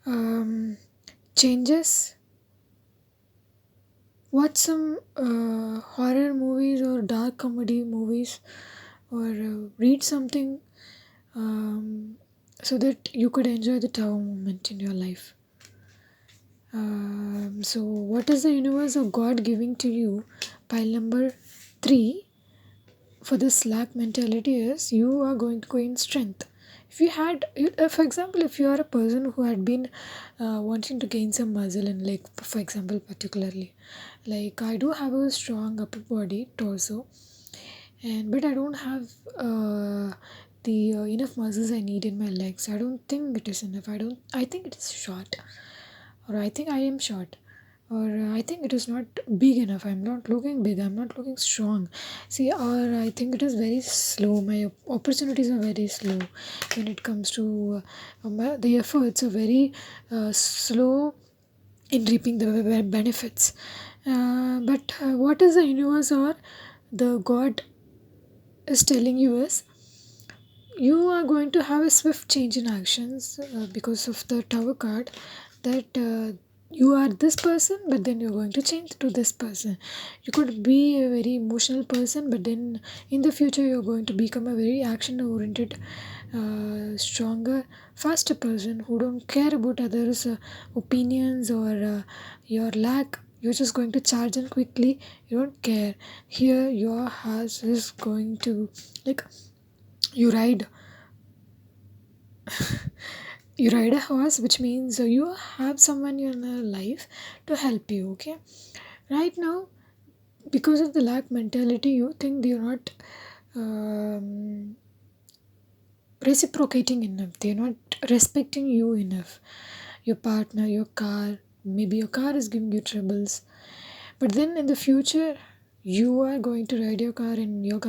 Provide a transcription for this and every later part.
um, changes. Watch some horror movies or dark comedy movies, or read something, so that you could enjoy the tower moment in your life. So, what is the universe of God giving to you? Pile number three for this slack mentality is you are going to gain strength. If you had, for example, if you are a person who had been wanting to gain some muscle in, like, for example, particularly, like I do have a strong upper body, torso, and but I don't have the enough muscles I need in my legs. I don't think it is enough. I think it is short, or I think I am short, or I think it is not big enough. I'm not looking big. I'm not looking strong. See, or I think it is very slow. My opportunities are very slow when it comes to the efforts are very slow in reaping the benefits. But what is the universe or the God is telling you is you are going to have a swift change in actions because of the tower card, that you are this person but then you're going to change to this person. You could be a very emotional person, but then in the future you're going to become a very action oriented, stronger, faster person who don't care about others opinions or your lack. You're just going to charge in quickly. You don't care. Here your house is going to, like, you ride you ride a horse, which means you have someone in your life to help you. Okay, right now, because of the lack mentality, you think they're not um, reciprocating enough, they're not respecting you enough, your partner, your car. Maybe your car is giving you troubles, but then in the future you are going to ride your car and your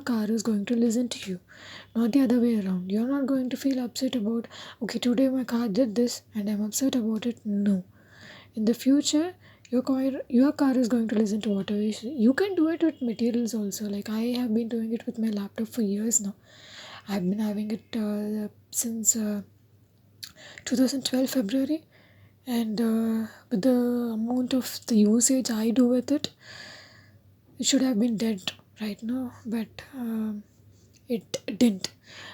car is going to listen to you, not the other way around. You're not going to feel upset about, okay, today my car did this and I'm upset about it. No, in the future your car is going to listen to whatever you can do it with materials also. Like I have been doing it with my laptop for years now. I've been having it since 2012 February, and with the amount of the usage I do with it, it should have been dead right now, but it didn't.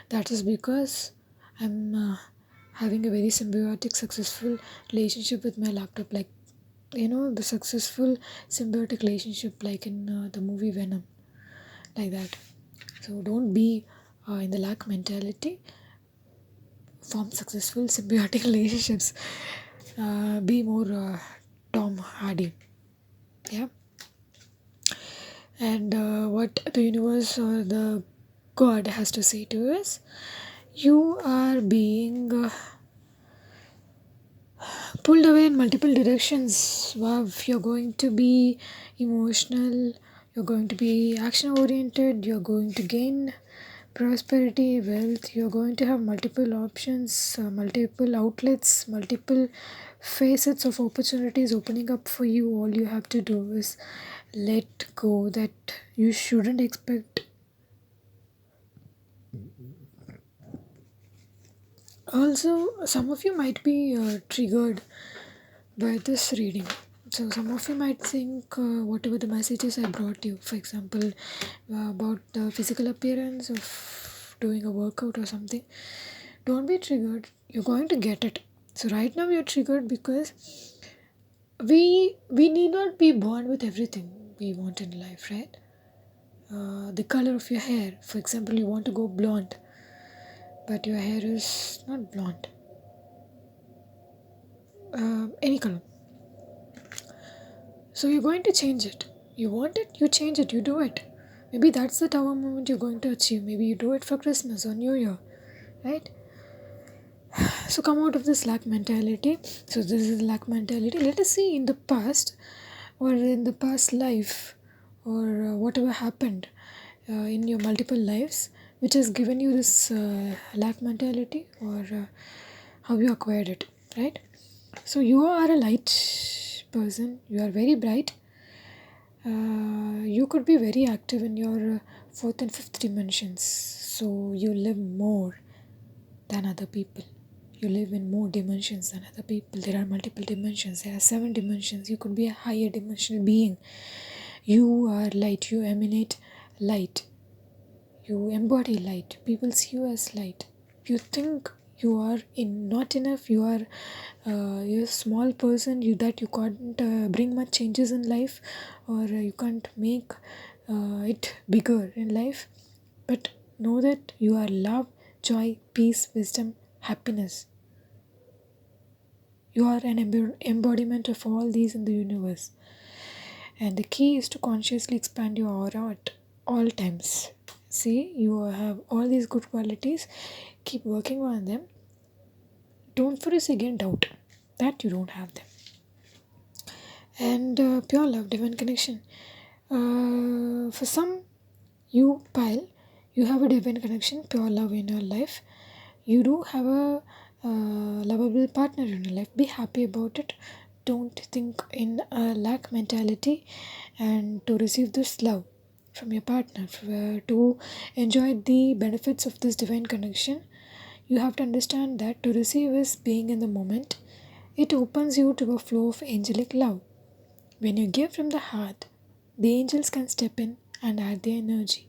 That is because I'm having a very symbiotic, successful relationship with my laptop. Like, the successful symbiotic relationship, like in the movie Venom, like that. So don't be in the lack mentality. Form successful symbiotic relationships. Be more Tom Hardy. Yeah. And what the universe or the God has to say to us, you are being pulled away in multiple directions. Wow, you're going to be emotional, you're going to be action oriented, you're going to gain prosperity, wealth, you're going to have multiple options, multiple outlets, multiple facets of opportunities opening up for you. All you have to do is let go that you shouldn't expect. Also, some of you might be triggered by this reading. So, some of you might think whatever the messages I brought you, for example, about the physical appearance of doing a workout or something, don't be triggered. You're going to get it. So, right now, you're triggered because we need not be born with everything we want in life, right? The color of your hair, for example, you want to go blonde, but your hair is not blonde, any color. So you're going to change it. You want it, you change it, you do it. Maybe that's the tower moment you're going to achieve. Maybe you do it for Christmas or New Year, right? So come out of this lack mentality. So this is lack mentality. Let us see in the past, or in the past life, or whatever happened in your multiple lives, which has given you this lack mentality, or how you acquired it, right? So you are a light person. You are very bright. You could be very active in your fourth and fifth dimensions. So you live more than other people. You live in more dimensions than other people. There are multiple dimensions. There are 7 dimensions. You could be a higher dimensional being. You are light. You emanate light. You embody light. People see you as light. You think you are not enough. You're a small person. You can't bring much changes in life, or you can't make it bigger in life. But know that you are love, joy, peace, wisdom, happiness. You are an embodiment of all these in the universe. And the key is to consciously expand your aura at all times. See, you have all these good qualities. Keep working on them. Don't for a second doubt that you don't have them. And pure love, divine connection. For some, you have a divine connection, pure love in your life. You do have a lovable partner in your life. Be happy about it. Don't think in a lack mentality. And to receive this love from your partner, to enjoy the benefits of this divine connection, you have to understand that to receive is being in the moment. It opens you to a flow of angelic love. When you give from the heart, the angels can step in and add their energy.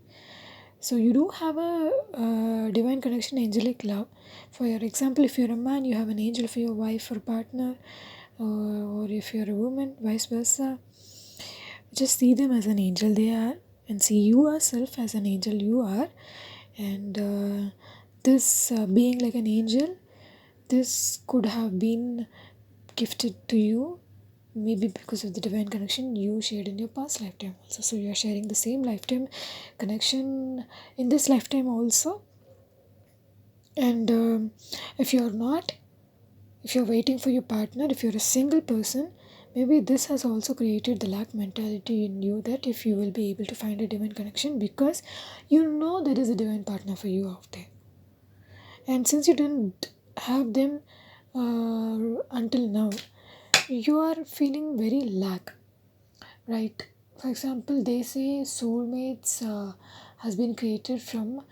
So you do have a divine connection, angelic love. For your example, if you're a man, you have an angel for your wife or partner, or if you're a woman, vice versa. Just see them as an angel they are, and see you yourself as an angel you are. And this being like an angel, this could have been gifted to you, maybe because of the divine connection you shared in your past lifetime also. So you are sharing the same lifetime connection in this lifetime also. And if you're not, if you're waiting for your partner, if you're a single person, maybe this has also created the lack mentality in you, that if you will be able to find a divine connection, because you know there is a divine partner for you out there. And since you didn't have them until now, you are feeling very lack, right? For example, they say soulmates has been created from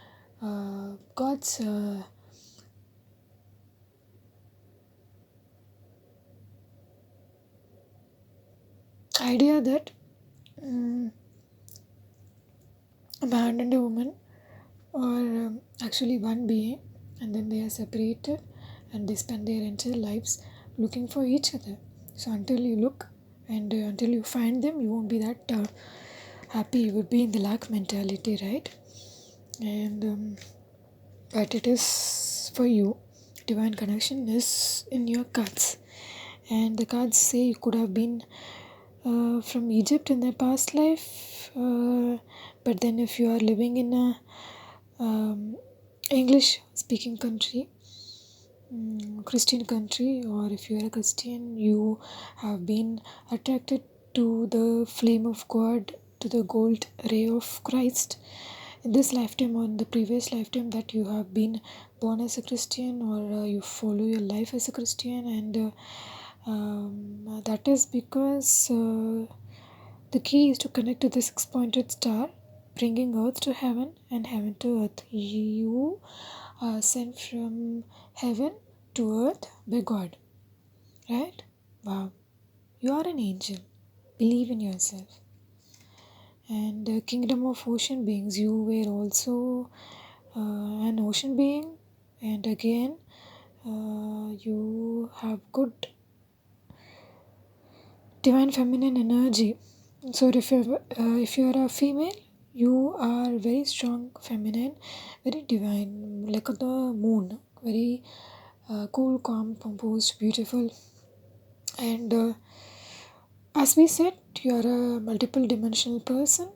God's idea that um, a man and a woman are actually one being, and then they are separated and they spend their entire lives looking for each other. So until you look and until you find them, you won't be that happy. You would be in the lack mentality, right? And but it is for you. Divine connection is in your cards, and the cards say you could have been from Egypt in their past life, but then if you are living in a English speaking country, Christian country, or if you are a Christian, you have been attracted to the flame of God, to the gold ray of Christ in this lifetime or in the previous lifetime, that you have been born as a Christian, or you follow your life as a Christian. And that is because the key is to connect to the 6 pointed star, bringing earth to heaven and heaven to earth. You are sent from heaven to earth by God, right? Wow, you are an angel. Believe in yourself. And the kingdom of ocean beings, you were also an ocean being, and again you have good divine feminine energy. So if you're a female, you are very strong feminine, very divine, like the moon, very cool, calm, composed, beautiful. And as we said, you are a multiple dimensional person.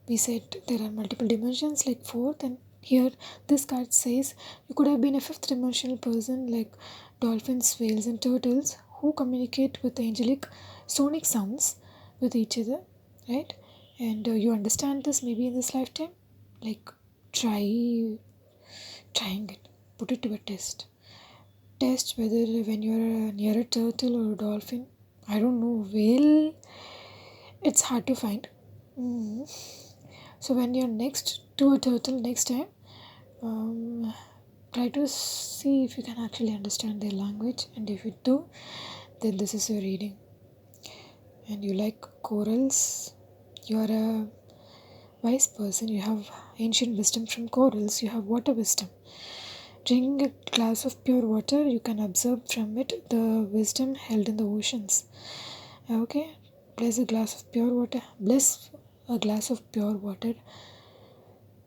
We said there are multiple dimensions like fourth, and here this card says you could have been a fifth dimensional person like dolphins, whales, and turtles who communicate with angelic sonic sounds with each other, right? And you understand this maybe in this lifetime. Like trying it, put it to a test. Test whether when you are near a turtle or a dolphin, I don't know, whale, it's hard to find. So when you're next to a turtle next time, try to see if you can actually understand their language, and if you do, then this is your reading. And you like corals, you are a wise person, you have ancient wisdom from corals, you have water wisdom. Drinking a glass of pure water, you can observe from it the wisdom held in the oceans. Okay, bless a glass of pure water, bless a glass of pure water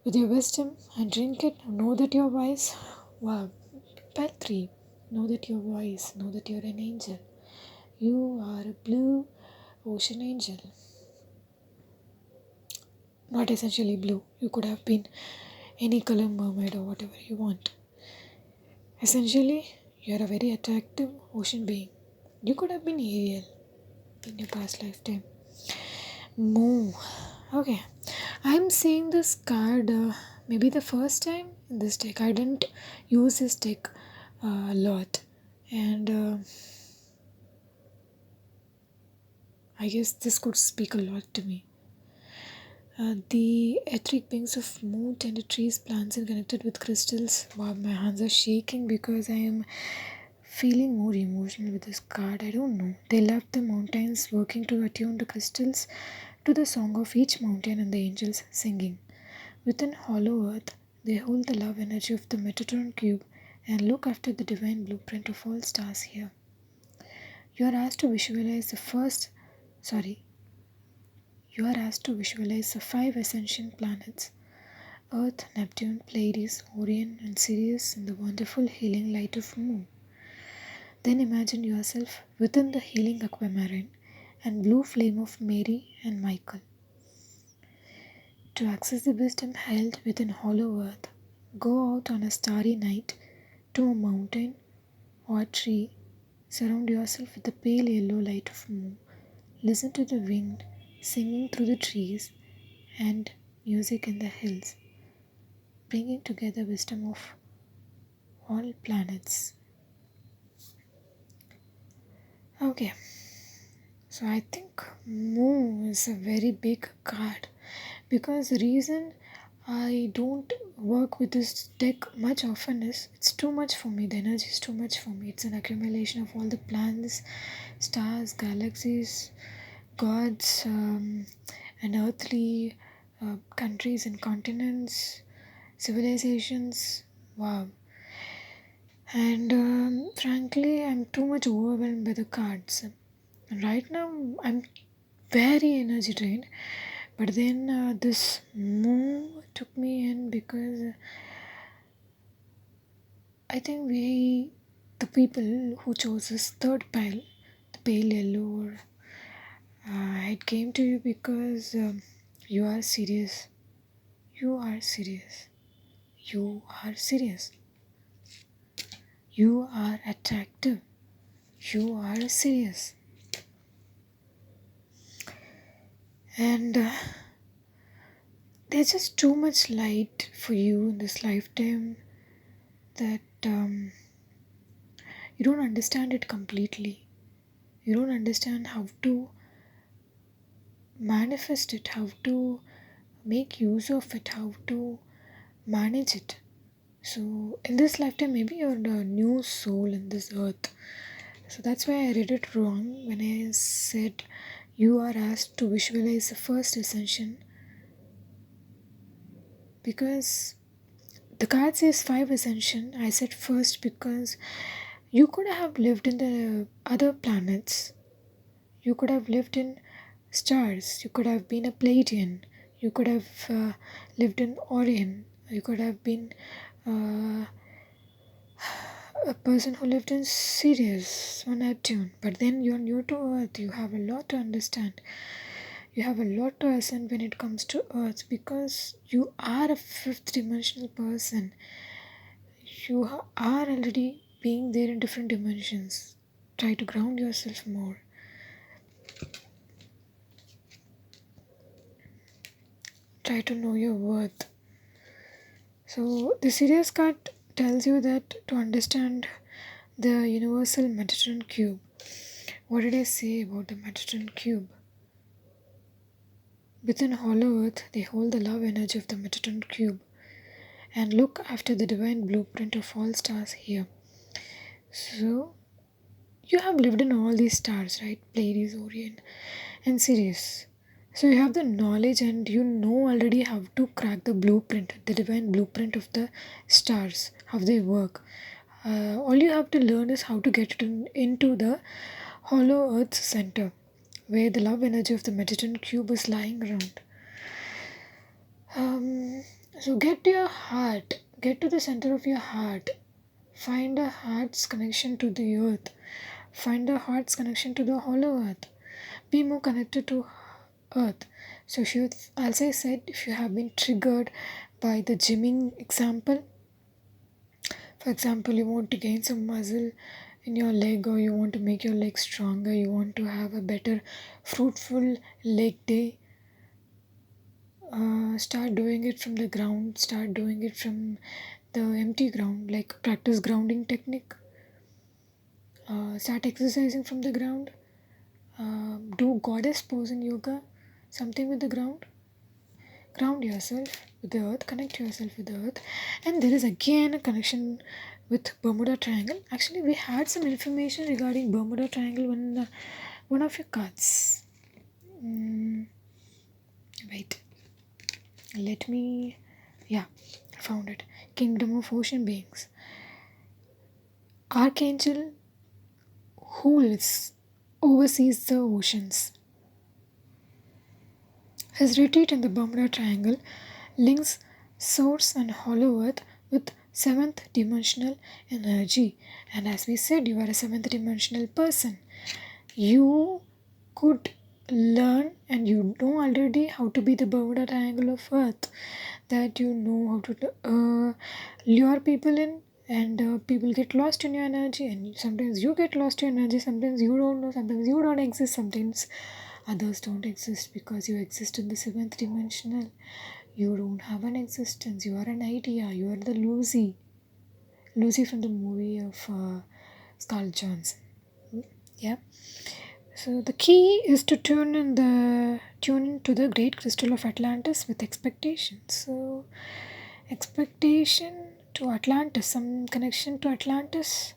with your wisdom and drink it. Know that you're wise. Wow. Pile 3. Know that you're wise. Know that you're an angel. You are a blue ocean angel. Not essentially blue. You could have been any color mermaid or whatever you want. Essentially, you're a very attractive ocean being. You could have been Ariel in your past lifetime. Moo. Okay. I'm seeing this card maybe the first time in this deck. I didn't use this deck a lot. And I guess this could speak a lot to me. The etheric beings of moon, tender trees, plants, and connected with crystals. Wow, my hands are shaking because I am feeling more emotional with this card. I don't know. They love the mountains, working to attune the crystals to the song of each mountain and the angels singing. Within hollow earth, they hold the love energy of the Metatron cube and look after the divine blueprint of all stars here. You are asked to visualize the first, sorry, you are asked to visualize the 5 ascension planets Earth, Neptune, Pleiades, Orion, and Sirius in the wonderful healing light of Moon. Then imagine yourself within the healing aquamarine and blue flame of Mary and Michael. To access the wisdom held within hollow earth, go out on a starry night to a mountain or a tree. Surround yourself with the pale yellow light of moon. Listen to the wind singing through the trees and music in the hills, bringing together wisdom of all planets. Okay, so I think Moon is a very big card, because the reason I don't work with this deck much often is it's too much for me. The energy is too much for me. It's an accumulation of all the planets, stars, galaxies, gods, and earthly countries and continents, civilizations. Wow. And frankly, I'm too much overwhelmed by the cards. Right now, I'm very energy drained. But then this move took me in because I think the people who chose this third pile, the pale yellow, it came to you because you are serious. You are serious. You are serious. You are attractive. You are serious. And there's just too much light for you in this lifetime that you don't understand it completely. You don't understand how to manifest it, how to make use of it, how to manage it. So, in this lifetime, maybe you're the new soul in this earth. So, that's why I read it wrong when I said you are asked to visualize the first ascension, because the card says 5 ascension. I said first because you could have lived in the other planets, you could have lived in stars, you could have been a Pleiadian, you could have lived in Orion, you could have been uh, a person who lived in Sirius or Neptune. But then you're new to Earth, you have a lot to understand. You have a lot to ascend when it comes to Earth, because you are a fifth dimensional person. You are already being there in different dimensions. Try to ground yourself more. Try to know your worth. So the Sirius card tells you that to understand the universal Metatron cube. What did I say about the Metatron cube? Within hollow earth, they hold the love energy of the Metatron cube and look after the divine blueprint of all stars here. So you have lived in all these stars, right? Pleiades, Orion, and Sirius. So you have the knowledge and you know already how to crack the blueprint, the divine blueprint of the stars, how they work. All you have to learn is how to get it into the hollow Earth's center, where the love energy of the Metatron cube is lying around. Um, so get to your heart, get to the center of your heart, find a heart's connection to the earth, find a heart's connection to the hollow earth, be more connected to earth. So if you, as I said, if you have been triggered by the gymming example, for example, you want to gain some muscle in your leg, or you want to make your leg stronger, you want to have a better fruitful leg day, start doing it from the ground, start doing it from the empty ground, like practice grounding technique. Start exercising from the ground. Do goddess pose in yoga, something with the ground. Ground yourself with the earth, connect yourself with the earth. And there is again a connection with Bermuda Triangle. Actually, we had some information regarding Bermuda Triangle when one of your cards. Wait, let me. Yeah, I found it. Kingdom of Ocean Beings. Archangel who oversees the oceans. His retreat in the Bermuda Triangle links source and hollow earth with seventh dimensional energy. And as we said, you are a seventh dimensional person. You could learn and you know already how to be the Bermuda Triangle of Earth. That you know how to lure people in, and people get lost in your energy, and sometimes you get lost in your energy, sometimes you don't know, sometimes you don't exist, sometimes others don't exist because you exist in the seventh dimensional. You don't have an existence, you are an idea, you are the Lucy from the movie of Scarlett Johansson. Yeah. So the key is to tune into the great crystal of Atlantis with expectation. So expectation to Atlantis, some connection to Atlantis,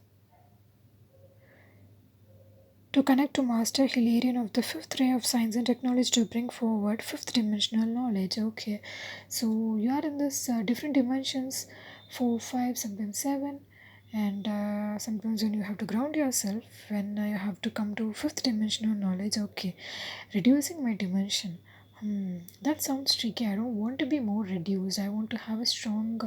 to connect to Master Hilarion of the fifth ray of science and technology to bring forward fifth dimensional knowledge. Okay, so you are in this different dimensions, 4, 5, sometimes 7, and sometimes when you have to ground yourself, when you have to come to fifth dimensional knowledge. Okay, reducing my dimension. That sounds tricky. I don't want to be more reduced. I want to have a strong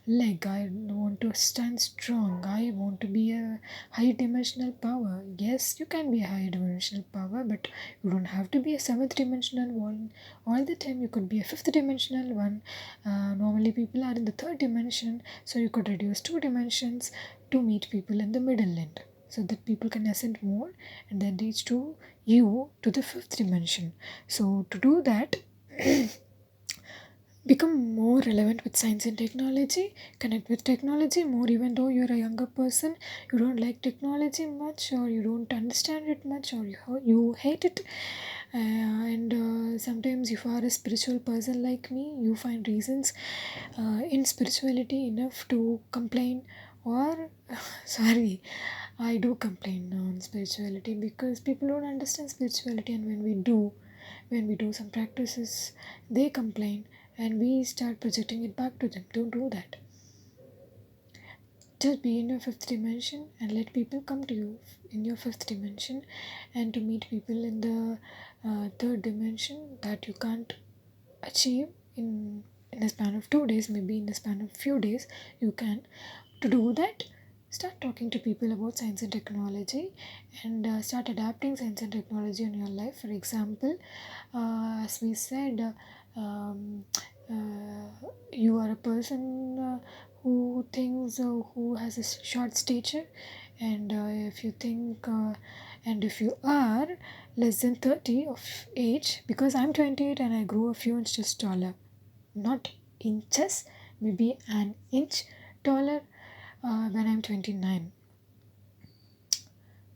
leg. I want to stand strong. I want to be a high dimensional power. Yes, you can be a high dimensional power, but you don't have to be a seventh dimensional one all the time. You could be a fifth dimensional one. Normally, people are in the third dimension, so you could reduce 2 dimensions to meet people in the middle end, so that people can ascend more and then reach to you to the fifth dimension. So to do that, become more relevant with science and technology, connect with technology more, even though you're a younger person, you don't like technology much, or you don't understand it much, or you hate it. And sometimes if you are a spiritual person like me, you find reasons in spirituality enough to complain, or sorry, I do complain on spirituality because people don't understand spirituality, and when we do some practices, they complain and we start projecting it back to them. Don't do that. Just be in your fifth dimension and let people come to you in your fifth dimension, and to meet people in the third dimension that you can't achieve in a span of 2 days, maybe in a span of few days you can. To do that, start talking to people about science and technology, and start adapting science and technology in your life. For example, as we said, you are a person who thinks, who has a short stature, and if you think and if you are less than 30 of age, because I'm 28 and I grew a few inches taller, not inches, maybe an inch taller when I'm 29.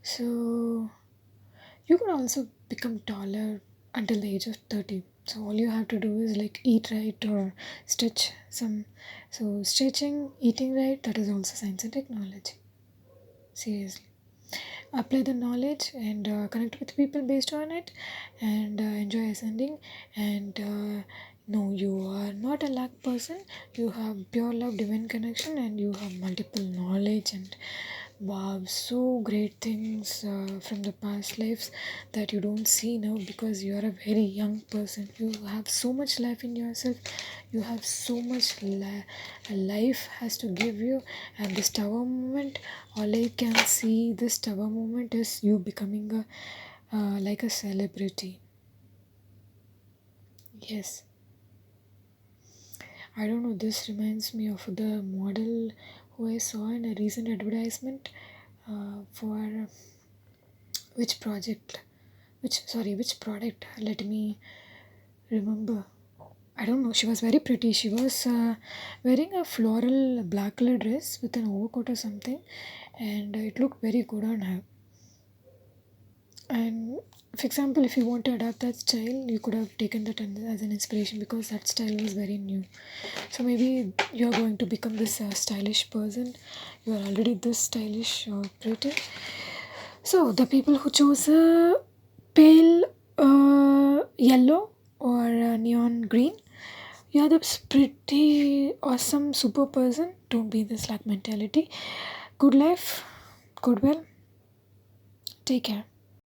So you could also become taller until the age of 30. So all you have to do is like eat right or stitch some. So stitching, eating right, that is also science and technology. Seriously, apply the knowledge and connect with people based on it, and enjoy ascending. And no, you are not a lack person. You have pure love, divine connection, and you have multiple knowledge and wow, so great things from the past lives that you don't see now because you are a very young person. You have so much life in yourself. You have so much life has to give you. And this tower moment, all I can see this tower moment is you becoming a like a celebrity. Yes, I don't know. This reminds me of the model who I saw in a recent advertisement for which project, which product. Let me remember. I don't know. She was very pretty. She was wearing a floral black color dress with an overcoat or something, and it looked very good on her. And for example, if you want to adapt that style, you could have taken that as an inspiration because that style was very new. So maybe you're going to become this stylish person. You are already this stylish or pretty. So the people who chose pale yellow or neon green, you're the pretty awesome super person. Don't be this lack mentality. Good life, good will. Take care.